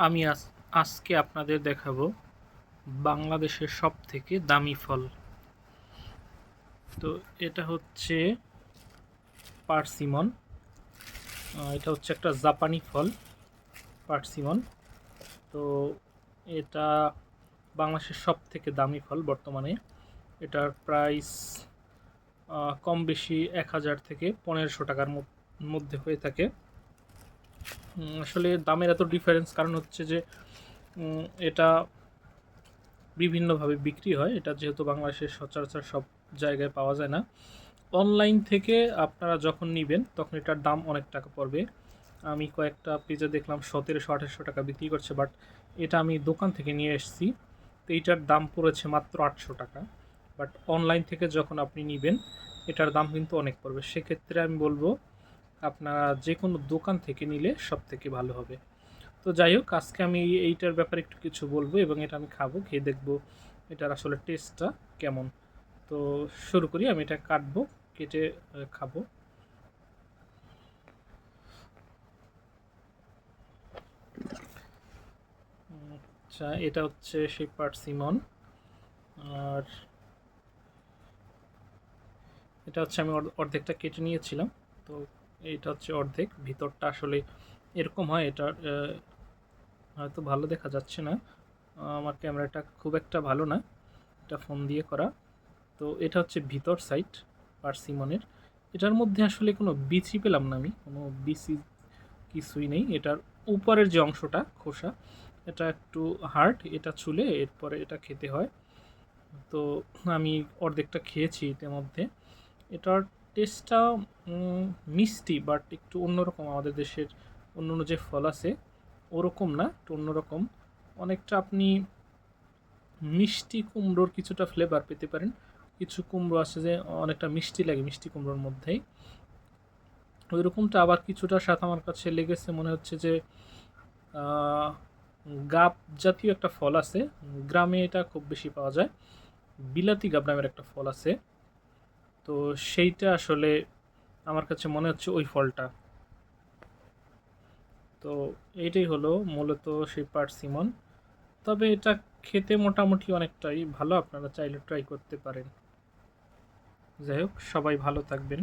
আমি আজকে আপনাদের দেখাবো বাংলাদেশের সবথেকে দামি ফল। তো এটা হচ্ছে পার্সিমন। এটা হচ্ছে একটা জাপানি ফল, পার্সিমন। তো এটা বাংলাদেশের সবথেকে দামি ফল বর্তমানে। এটার প্রাইস কম বেশি 1000 থেকে 1500 টাকার মধ্যে হয়ে থাকে। আসলে দামের এত ডিফারেন্স কারণ হচ্ছে যে এটা বিভিন্নভাবে বিক্রি হয়। এটা যেহেতু বাংলাদেশের সচরাচর সব জায়গায় পাওয়া যায় না, অনলাইন থেকে আপনারা যখন নেবেন তখন এটার দাম অনেক টাকা পড়বে। আমি কয়েকটা পেজে দেখলাম 1700-1800 টাকা বিক্রি করছে, বাট এটা আমি দোকান থেকে নিয়ে এসেছি, তো এইটার দাম পড়েছে মাত্র 800 টাকা। বাট অনলাইন থেকে যখন আপনি নেবেন এটার দাম কিন্তু অনেক পড়বে। সেক্ষেত্রে আমি বলবো আপনারা যে কোনো দোকান থেকে নিলে সব থেকে ভালো হবে। তো যাই হোক, আজকে আমি এইটার ব্যাপারে একটু কিছু বলবো এবং এটা আমি খাবো, খেয়ে দেখবো এটার আসলে টেস্টটা কেমন। তো শুরু করি। আমি এটা কাটবো, কেটে খাবো। আচ্ছা, এটা হচ্ছে সেই পার্সিমন। আর এটা হচ্ছে আমি অর্ধেকটা কেটে নিয়েছিলাম। তো এইটা হচ্ছে অর্ধেক, ভিতরটা আসলে এরকম হয়। এটা হয়তো ভালো দেখা যাচ্ছে না, আমার ক্যামেরাটা খুব একটা ভালো না, এটা ফোন দিয়ে করা। তো এটা হচ্ছে ভিতর সাইড পার্সিমনের। এটার মধ্যে আসলে কোনো বিচি পেলাম না, আমি কোনো বিচি কিছুই নেই। এটার উপরের যে অংশটা খোসা, এটা একটু হার্ড, এটা ছুলে এরপরে এটা খেতে হয়। তো আমি অর্ধেকটা খেয়েছি ইতিমধ্যে। এটার টেস্টটা মিষ্টি, বাট একটু অন্যরকম। আমাদের দেশের অন্য অন্য যে ফল আছে ওরকম না, একটু অন্যরকম। অনেকটা আপনি মিষ্টি কুমড়োর কিছুটা ফ্লেভার পেতে পারেন। কিছু কুমড়ো আছে যে অনেকটা মিষ্টি লাগে মিষ্টি কুমড়োর মধ্যেই, ওই রকমটা। আবার কিছুটার সাথে আমার কাছে লেগেছে মনে হচ্ছে যে গাব জাতীয় একটা ফল আছে, গ্রামে এটা খুব বেশি পাওয়া যায়। বিলাতি গাব নামের একটা ফল আছে, তো সেইটা আসলে আমার কাছে মনে হচ্ছে ওই ফলটা। তো এইটাই হলো মূলত সেই পার্সিমন। তবে এটা খেতে মোটামুটি অনেকটাই ভালো, আপনারা চাইলে ট্রাই করতে পারেন। যাই হোক, সবাই ভালো থাকবেন।